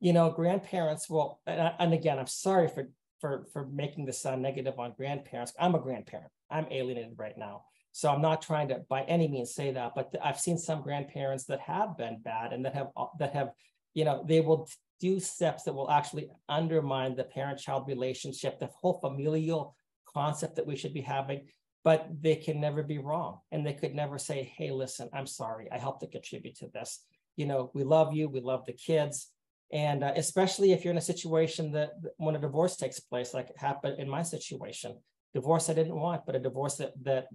Grandparents will, and again, I'm sorry for making this sound negative on grandparents. I'm a grandparent. I'm alienated right now. So I'm not trying to by any means say that, but I've seen some grandparents that have been bad and that have, they will do steps that will actually undermine the parent-child relationship, the whole familial concept that we should be having, but they can never be wrong. And they could never say, hey, listen, I'm sorry, I helped to contribute to this. We love you, we love the kids. And especially if you're in a situation that when a divorce takes place, like it happened in my situation, divorce I didn't want, but a divorce that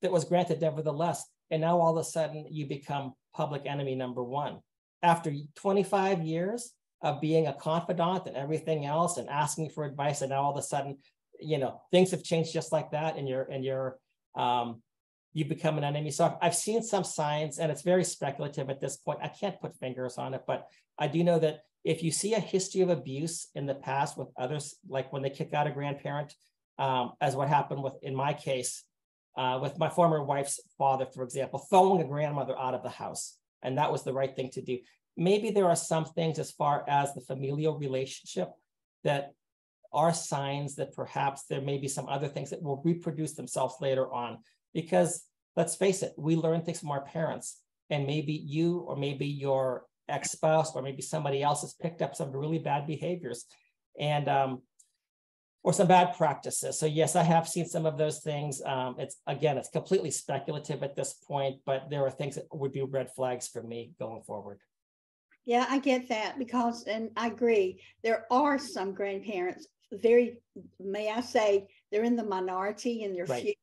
was granted nevertheless. And now all of a sudden you become public enemy number one. After 25 years of being a confidant and everything else and asking for advice, and now all of a sudden, things have changed just like that, and you become an enemy. So I've seen some signs, and it's very speculative at this point. I can't put fingers on it, but I do know that if you see a history of abuse in the past with others, like when they kick out a grandparent, as what happened in my case, with my former wife's father, for example, throwing a grandmother out of the house. And that was the right thing to do. Maybe there are some things as far as the familial relationship that are signs that perhaps there may be some other things that will reproduce themselves later on. Because let's face it, we learn things from our parents, and maybe you or maybe your ex-spouse or maybe somebody else has picked up some really bad behaviors and or some bad practices. So yes, I have seen some of those things. It's completely speculative at this point, but there are things that would be red flags for me going forward. Yeah, I get that and I agree. There are some grandparents, may I say, they're in the minority and they're right. few.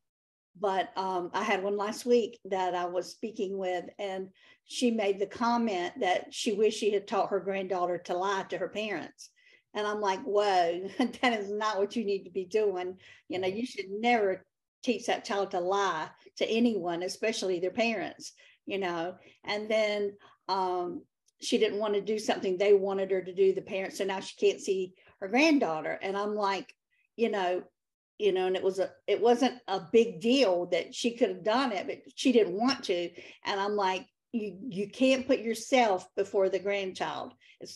But I had one last week that I was speaking with, and she made the comment that she wished she had taught her granddaughter to lie to her parents. And I'm like, whoa, that is not what you need to be doing. You should never teach that child to lie to anyone, especially their parents, And then she didn't want to do something they wanted her to do, the parents. So now she can't see her granddaughter. And I'm like, and it wasn't a big deal that she could have done it, but she didn't want to. And I'm like, you can't put yourself before the grandchild.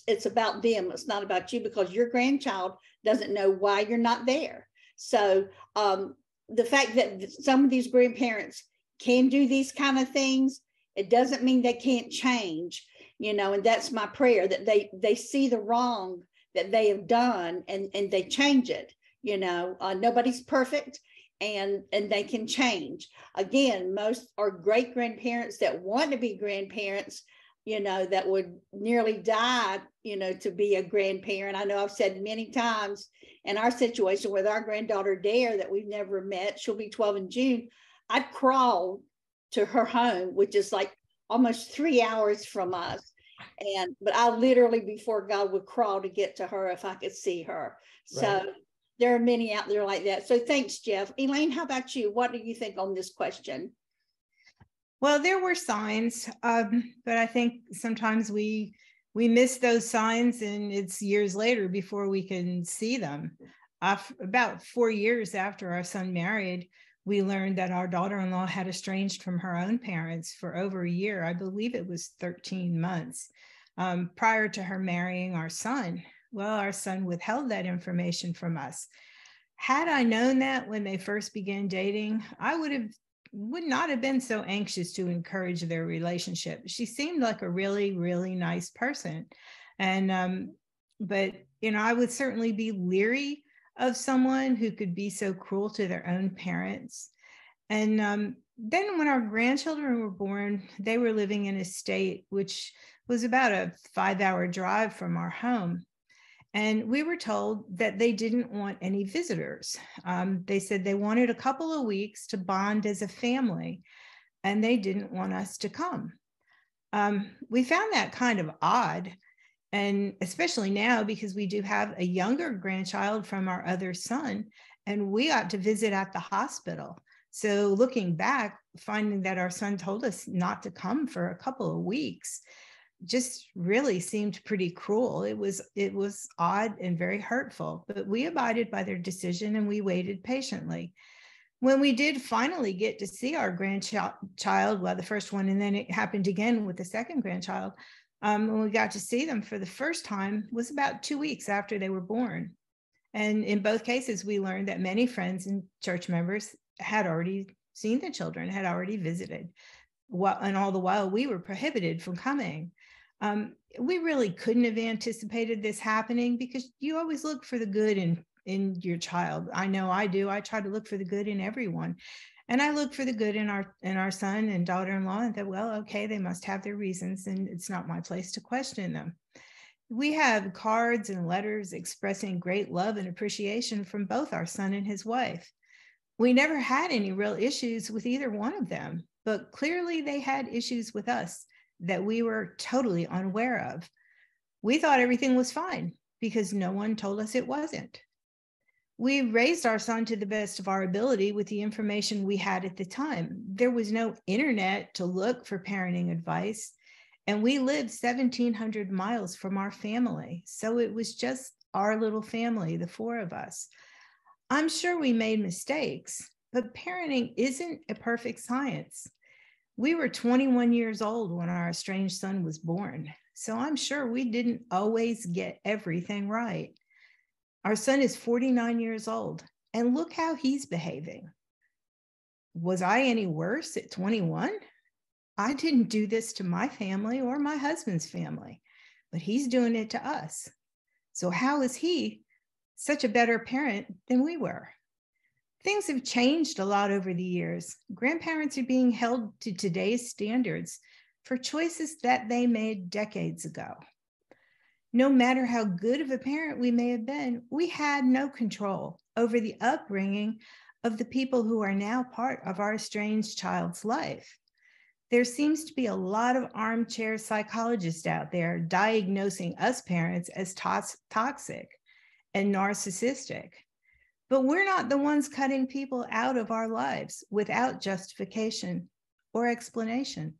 It's about them. It's not about you, because your grandchild doesn't know why you're not there. So the fact that some of these grandparents can do these kind of things, it doesn't mean they can't change, and that's my prayer, that they see the wrong that they have done and they change it. Nobody's perfect, and they can change. Again, most are great grandparents that want to be grandparents, that would nearly die, to be a grandparent. I know I've said many times in our situation with our granddaughter Dare that we've never met, she'll be 12 in June. I'd crawl to her home, which is like almost 3 hours from us. But I literally, before God, would crawl to get to her if I could see her. So right. There are many out there like that. So thanks, Jeff. Elaine, how about you? What do you think on this question? Well, there were signs, but I think sometimes we miss those signs, and it's years later before we can see them. About 4 years after our son married, we learned that our daughter-in-law had estranged from her own parents for over a year. I believe it was 13 months prior to her marrying our son. Well, our son withheld that information from us. Had I known that when they first began dating, I would not have been so anxious to encourage their relationship. She seemed like a really, really nice person. And, but, I would certainly be leery of someone who could be so cruel to their own parents. And then when our grandchildren were born, they were living in a state which was about a 5-hour drive from our home. And we were told that they didn't want any visitors. They said they wanted a couple of weeks to bond as a family, and they didn't want us to come. We found that kind of odd, and especially now because we do have a younger grandchild from our other son, and we got to visit at the hospital. So looking back, finding that our son told us not to come for a couple of weeks just really seemed pretty cruel. It was odd and very hurtful, but we abided by their decision and we waited patiently. When we did finally get to see our grandchild, well, the first one, and then it happened again with the second grandchild, When we got to see them for the first time was about 2 weeks after they were born. And in both cases, we learned that many friends and church members had already seen the children, had already visited. And all the while we were prohibited from coming. We really couldn't have anticipated this happening because you always look for the good in your child. I know I do. I try to look for the good in everyone. And I look for the good in our son and daughter-in-law and thought, well, okay, they must have their reasons and it's not my place to question them. We have cards and letters expressing great love and appreciation from both our son and his wife. We never had any real issues with either one of them, but clearly they had issues with us that we were totally unaware of. We thought everything was fine because no one told us it wasn't. We raised our son to the best of our ability with the information we had at the time. There was no internet to look for parenting advice, and we lived 1,700 miles from our family. So it was just our little family, the four of us. I'm sure we made mistakes, but parenting isn't a perfect science. We were 21 years old when our estranged son was born, so I'm sure we didn't always get everything right. Our son is 49 years old, and look how he's behaving. Was I any worse at 21? I didn't do this to my family or my husband's family, but he's doing it to us. So how is he such a better parent than we were? Things have changed a lot over the years. Grandparents are being held to today's standards for choices that they made decades ago. No matter how good of a parent we may have been, we had no control over the upbringing of the people who are now part of our estranged child's life. There seems to be a lot of armchair psychologists out there diagnosing us parents as toxic and narcissistic. But we're not the ones cutting people out of our lives without justification or explanation.